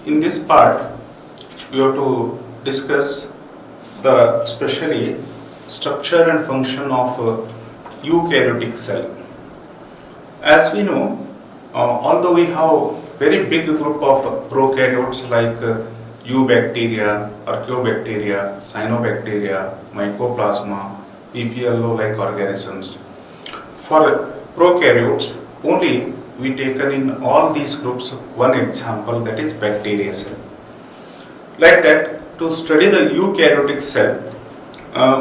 In this part, we have to discuss the especially structure and function of eukaryotic cell. As we know, although we have very big group of prokaryotes like eubacteria, archaeobacteria, cyanobacteria, mycoplasma, PPLO like organisms. For prokaryotes, only we taken in all these groups one example, that is bacteria cell. Like that, to study the eukaryotic cell,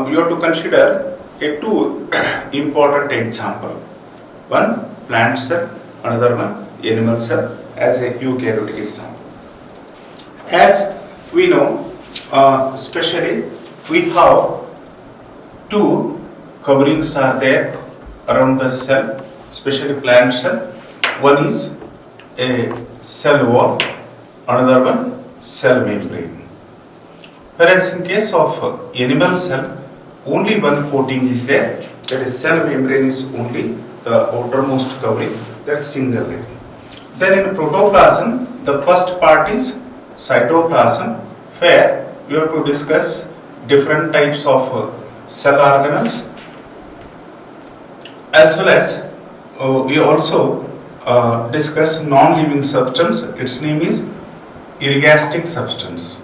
we have to consider two important example. One plant cell, another one animal cell as a eukaryotic example. As we know, especially we have two coverings are there around the cell, especially plant cell. One is a cell wall, another one cell membrane. Whereas in case of animal cell, only one coating is there, that is cell membrane is only the outermost covering, that is single layer. Then in protoplasm, the first part is cytoplasm, where we have to discuss different types of cell organelles, as well as we also discuss non-living substance. Its name is ergastic substance.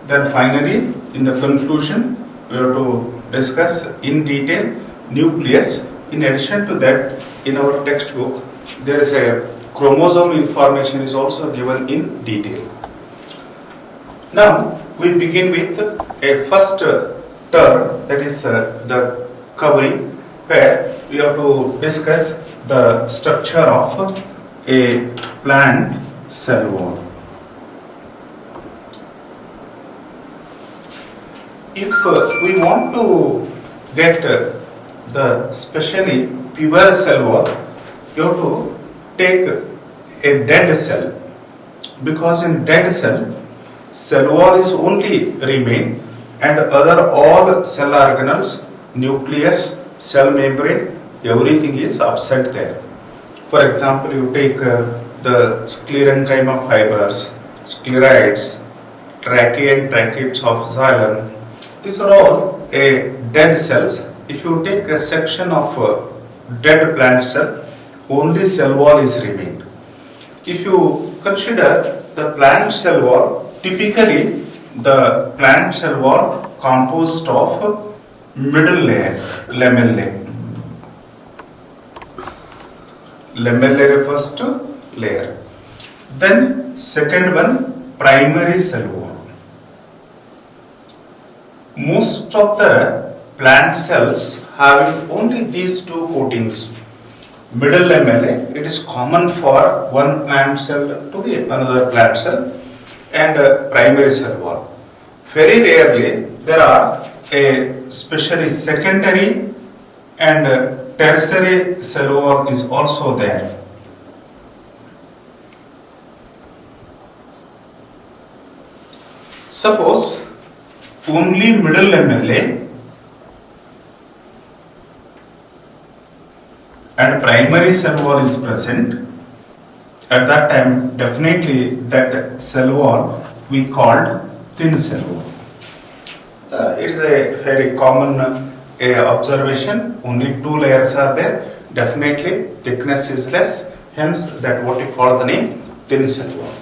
Then finally, in the conclusion, we have to discuss in detail nucleus. In addition to that, in our textbook, there is a chromosome information is also given in detail. Now, we begin with a first term, that is the covering, where we have to discuss the structure of a plant cell wall. If we want to get the specially pure cell wall, you have to take a dead cell, because in dead cell wall is only remain, and other all cell organelles, nucleus, cell membrane, everything is absent there. For example, you take the sclerenchyma fibers, scleroids, tracheae and tracheids of xylem. These are all dead cells. If you take a section of dead plant cell, only cell wall is remained. If you consider the plant cell wall, typically the plant cell wall composed of middle layer, lamellae. Lamellae refers to layer. Then second one, primary cell wall. Most of the plant cells having only these two coatings. Middle lamellae, it is common for one plant cell to the another plant cell, and primary cell wall. Very rarely there are especially secondary and tertiary cell wall is also there. Suppose only middle lamellae and primary cell wall is present, at that time definitely that cell wall we called thin cell wall. It is a very common observation. Only two layers are there. Definitely thickness is less. Hence that what we call the name thin cell wall.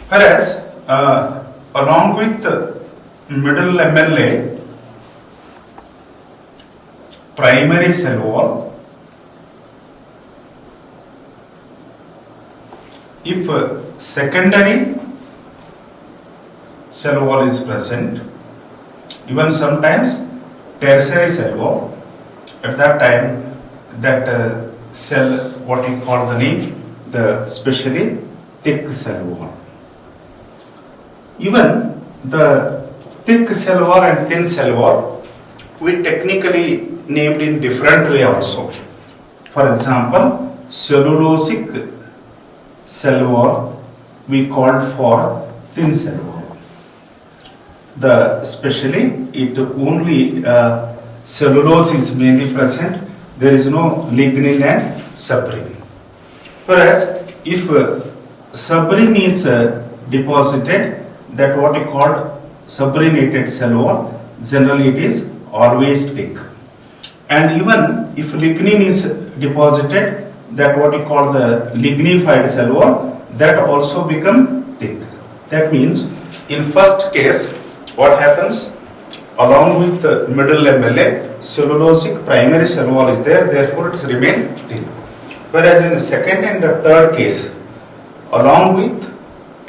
Whereas along with the middle lamellae, primary cell wall, if secondary cell wall is present, even sometimes tertiary cell wall, at that time that cell, what we call the name, the especially thick cell wall. Even the thick cell wall and thin cell wall, we technically named in different way also. For example, cellulosic cell wall we called for thin cell wall. The especially it only cellulose is mainly present, there is no lignin and saprin. Whereas if subrin is deposited, that what we called subrinated cell wall, generally it is always thick. And even if lignin is deposited, that what we call the lignified cell wall, that also become thick. That means in first case what happens, along with the middle lamella, cellulosic primary cell wall is there, therefore it remain thin. Whereas in the second and the third case, along with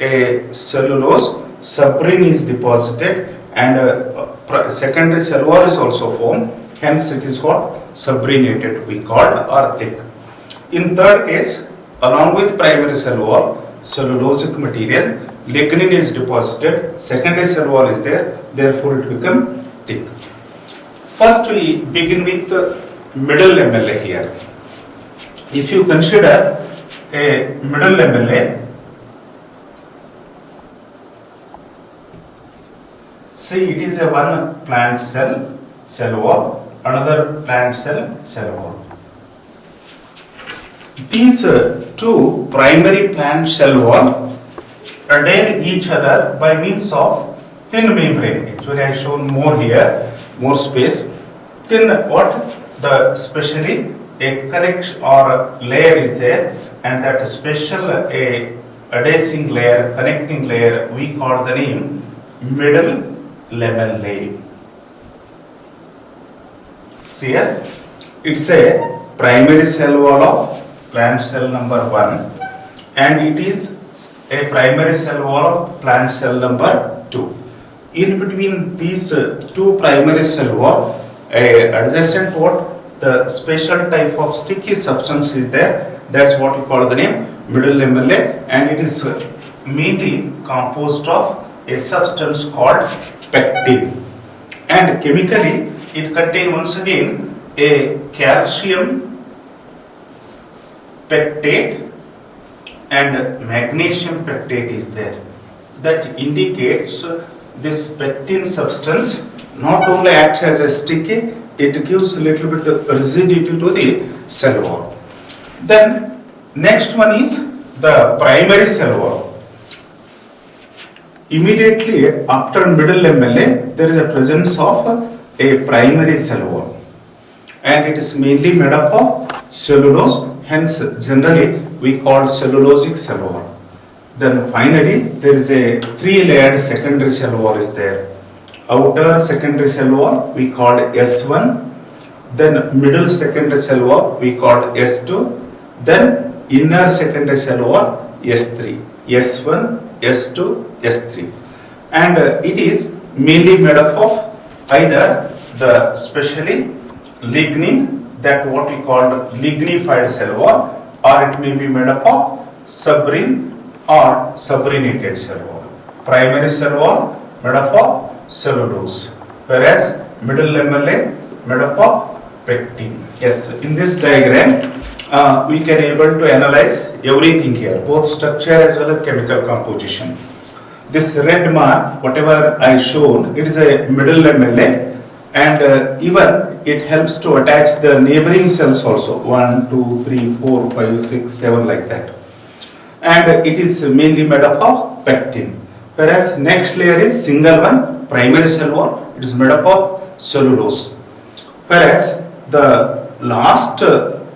a cellulose, subrin is deposited and a secondary cell wall is also formed, hence it is what subrinated we called or thick. In third case, along with primary cell wall, cellulosic material, lignin is deposited, secondary cell wall is there, therefore it become thick. First we begin with the middle lamella here. If you consider a middle lamella, see it is a one plant cell wall, another plant cell wall. These two primary plant cell wall adhere each other by means of thin membrane. Actually I have shown more here, more space. Thin what? The specially a connection or a layer is there, and that special a adhesive layer, connecting layer, we call the name middle lamellae. See here, it's a primary cell wall of plant cell number 1 and it is a primary cell wall of plant cell number 2. In between these two primary cell wall, adjacent what? The special type of sticky substance is there, that's what we call the name middle lamellae, and it is mainly composed of a substance called pectin, and chemically it contains once again a calcium pectate and magnesium pectate is there. That indicates this pectin substance not only acts as a sticky, it gives a little bit of rigidity to the cell wall. Then next one is the primary cell wall. Immediately after middle lamellae, there is a presence of a primary cell wall, and it is mainly made up of cellulose, hence generally we call cellulosic cell wall. Then finally there is a three-layered secondary cell wall is there. Outer secondary cell wall we called S1, then middle secondary cell wall we called S2, then inner secondary cell wall S3, S1, S2, S3, and it is mainly made up of either the specially lignin, that what we called lignified cell wall, or it may be made up of subrin or subrinated cell wall. Primary cell wall made up of cellulose, whereas middle lamellae made up of pectin. Yes, in this diagram we can able to analyze everything here, both structure as well as chemical composition. This red mark, whatever I shown, it is a middle lamellae, and even it helps to attach the neighboring cells also, 1, 2, 3, 4, 5, 6, 7 like that. And it is mainly made up of pectin. Whereas next layer is single one, primary cell wall, it is made up of cellulose. Whereas the last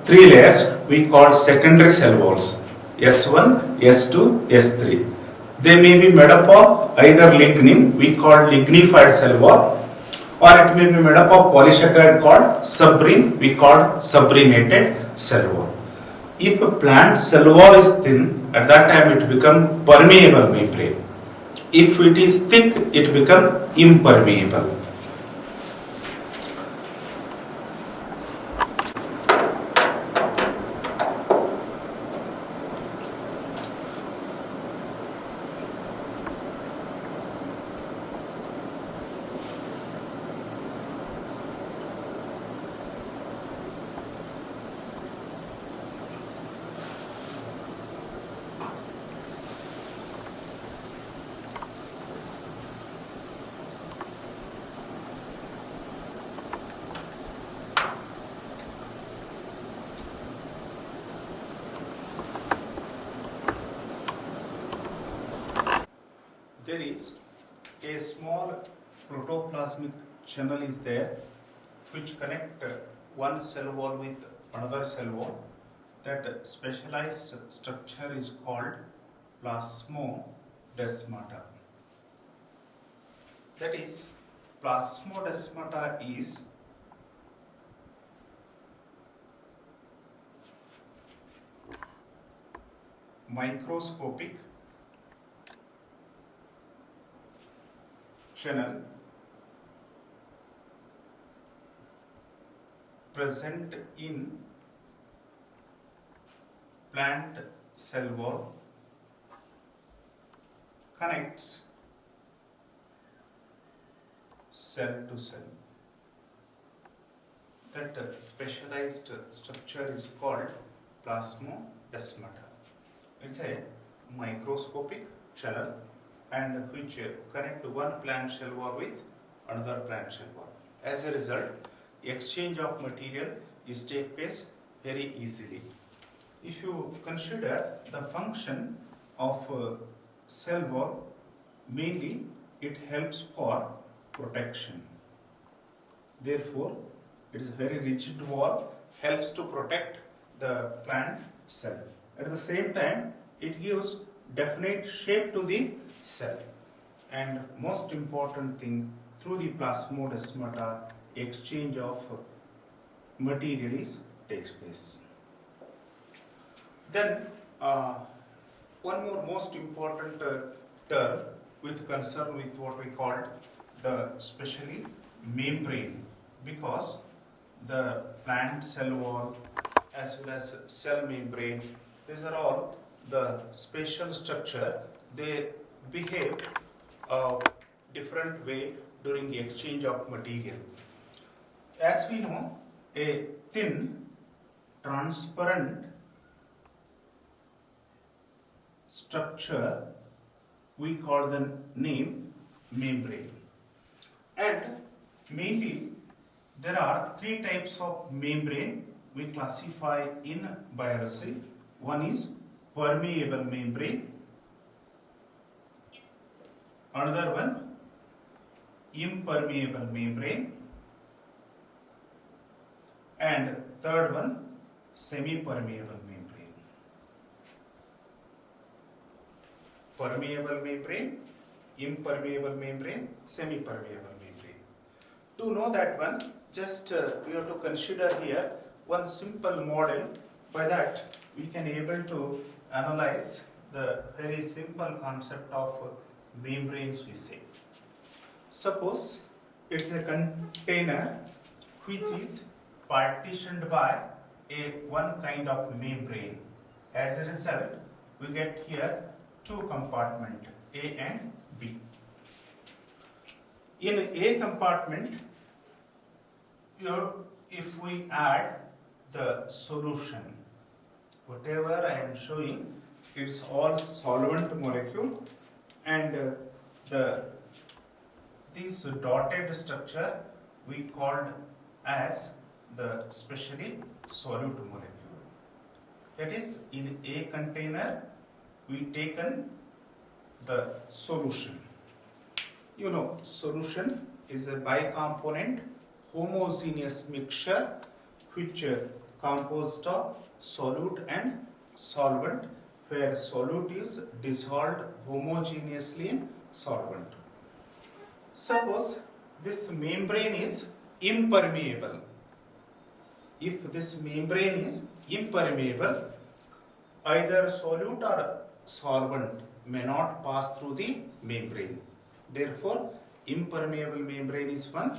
three layers we call secondary cell walls, S1, S2, S3. They may be made up of either lignin, we call lignified cell wall, or it may be made up of polysaccharide called subrin, we call subrinated cell wall. If a plant cell wall is thin, at that time it becomes permeable membrane. If it is thick, it becomes impermeable. there is a small protoplasmic channel is there which connect one cell wall with another cell wall. That specialized structure is called plasmodesmata. That is, plasmodesmata is microscopic channel present in plant cell wall, connects cell to cell. That specialized structure is called plasmodesmata. It's a microscopic channel and which connect one plant cell wall with another plant cell wall. As a result, exchange of material is take place very easily. If you consider the function of cell wall, mainly it helps for protection. Therefore, it is a very rigid wall, helps to protect the plant cell. At the same time, it gives definite shape to the cell. And most important thing, through the plasmodesmata, exchange of materials takes place. Then, one more most important term with concern with what we called the specially membrane, because the plant cell wall as well as cell membrane, these are all the special structure. They behave different way during the exchange of material. As we know, a thin, transparent structure we call the name membrane. And mainly there are three types of membrane we classify in biology. One is permeable membrane, another one impermeable membrane, and third one semi-permeable membrane. Permeable membrane, impermeable membrane, semi-permeable membrane. To know that one, just we have to consider here one simple model. By that we can able to analyze the very simple concept of membranes we say. Suppose it's a container which is partitioned by a one kind of membrane. As a result, we get here two compartments, A and B. In A compartment, if we add the solution, whatever I am showing, it's all solvent molecule, and this dotted structure we called as the specially solute molecule. That is, in A container we taken the solution. You know, solution is a bicomponent homogeneous mixture which composed of solute and solvent, where solute is dissolved homogeneously in solvent. Suppose this membrane is impermeable. If this membrane is impermeable, either solute or solvent may not pass through the membrane. Therefore, impermeable membrane is one,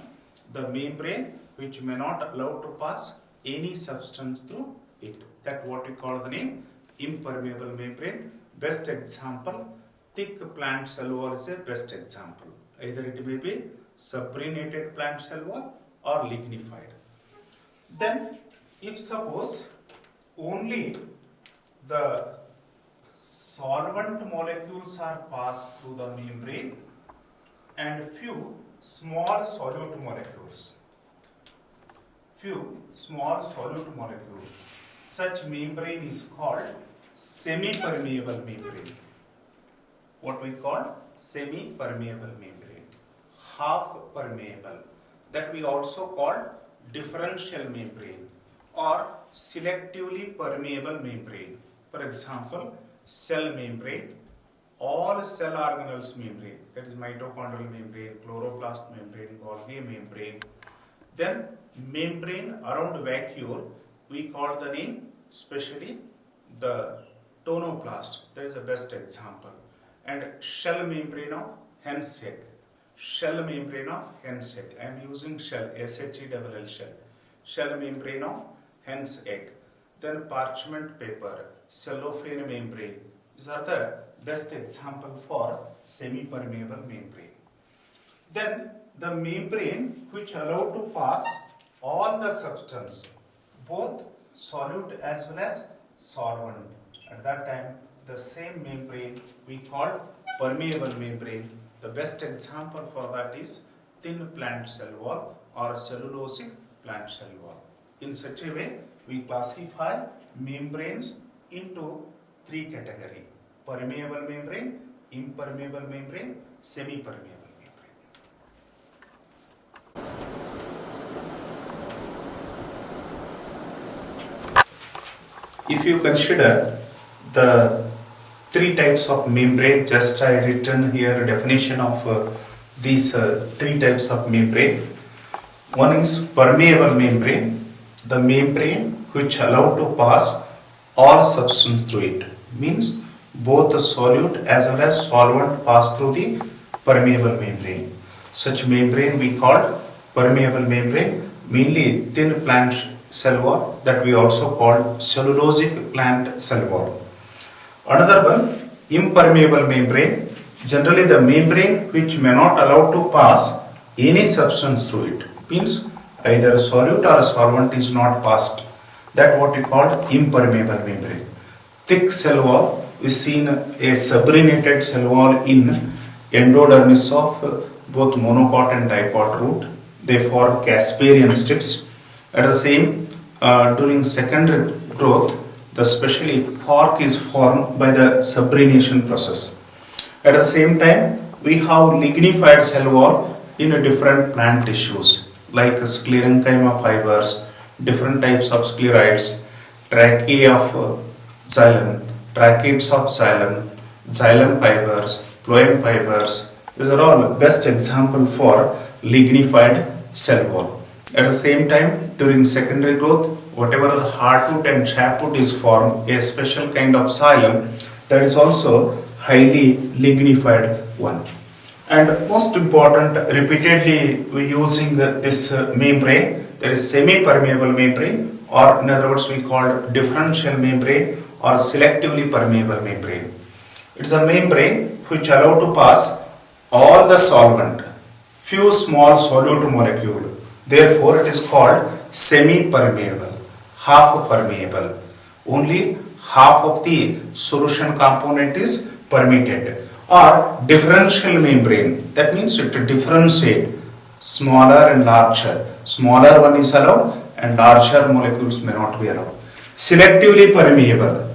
the membrane which may not allow to pass any substance through it. That what we call the name impermeable membrane. Best example, thick plant cell wall is a best example. Either it may be subrenated plant cell wall or lignified. Then, if suppose only the solvent molecules are passed through the membrane and few small solute molecules, such membrane is called semi-permeable membrane. what we call semi-permeable membrane, half permeable, that we also call differential membrane or selectively permeable membrane. For example, cell membrane, all cell organelles membrane, that is mitochondrial membrane, chloroplast membrane, Golgi membrane. Then membrane around vacuole, we call the name specially the tonoplast, that is the best example. And shell membrane of hen's egg, shell membrane of hen's egg, I am using shell, SHELL shell, shell membrane of hen's egg. Then parchment paper, cellophane membrane, these are the best example for semi-permeable membrane. Then the membrane which allow to pass all the substance, both solute as well as solvent. At that time, the same membrane we call permeable membrane. The best example for that is thin plant cell wall or cellulosic plant cell wall. In such a way, we classify membranes into three categories: permeable membrane, impermeable membrane, semi-permeable membrane. If you consider the three types of membrane, just I written here definition of these three types of membrane. One is permeable membrane, the membrane which allow to pass all substance through it, means both the solute as well as solvent pass through the permeable membrane. Such membrane we call permeable membrane, mainly thin plant cell wall, that we also call cellulosic plant cell wall. Another one, impermeable membrane, generally the membrane which may not allow to pass any substance through it, means either solute or solvent is not passed, that what we call impermeable membrane. Thick cell wall, we seen a subrinated cell wall in endodermis of both monocot and dicot root. They form Casparian strips. At the same, during secondary growth, the specially fork is formed by the subrination process. At the same time, we have lignified cell wall in different plant tissues like sclerenchyma fibers, different types of scleroids, tracheae of xylem, tracheids of xylem, xylem fibers, phloem fibers. These are all best example for lignified cell wall. At the same time, during secondary growth, whatever the hardwood and chapwood is formed, a special kind of xylem, that is also highly lignified one. And most important, repeatedly we using this membrane, that is semi-permeable membrane, or in other words we call differential membrane or selectively permeable membrane. It is a membrane which allow to pass all the solvent, few small solute molecule. Therefore, it is called semi-permeable, half permeable. Only half of the solution component is permitted. Or differential membrane, that means it differentiate smaller and larger. Smaller one is allowed and larger molecules may not be allowed. Selectively permeable,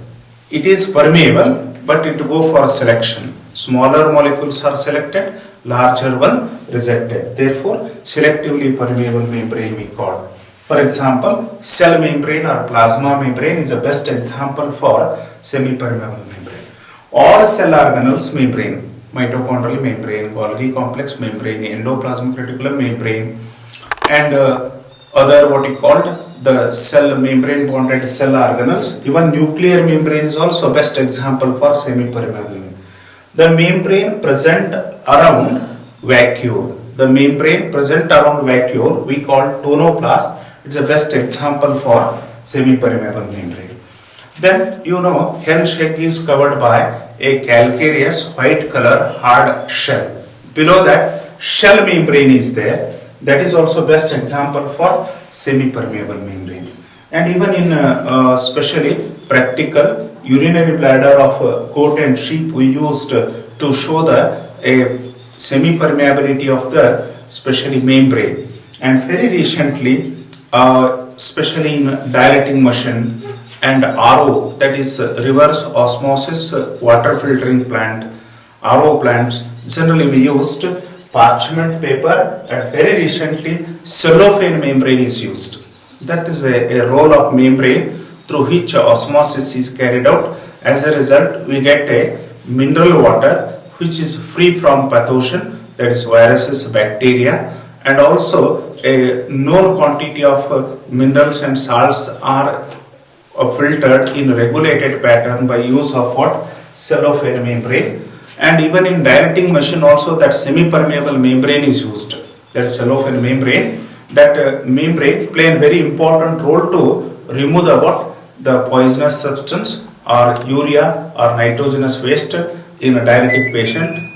it is permeable but it go for selection. Smaller molecules are selected, larger one rejected. Therefore, selectively permeable membrane we call. For example, cell membrane or plasma membrane is the best example for semi-permeable membrane. All cell organelles membrane, mitochondrial membrane, Golgi complex membrane, endoplasmic reticulum membrane, and other what we called the cell membrane bonded cell organelles. Even nuclear membrane is also best example for semi-permeable. The membrane present around vacuole. The membrane present around vacuole we call tonoplast. It's the best example for semi-permeable membrane. Then you know hen's egg is covered by a calcareous white color hard shell. Below that shell membrane is there. That is also best example for semi-permeable membrane. And even in especially practical urinary bladder of goat and sheep we used to show the semi-permeability of the especially membrane. And very recently especially in dilating machine and RO, that is reverse osmosis water filtering plant, RO plants, generally we used parchment paper, and very recently cellophane membrane is used. That is a role of membrane through which osmosis is carried out. As a result, we get a mineral water which is free from pathogen, that is viruses, bacteria, and also a known quantity of minerals and salts are filtered in regulated pattern by use of what? Cellophane membrane. And even in diluting machine also that semi-permeable membrane is used, that is cellophane membrane. That membrane play a very important role to remove the poisonous substance or urea or nitrogenous waste in a dialytic patient.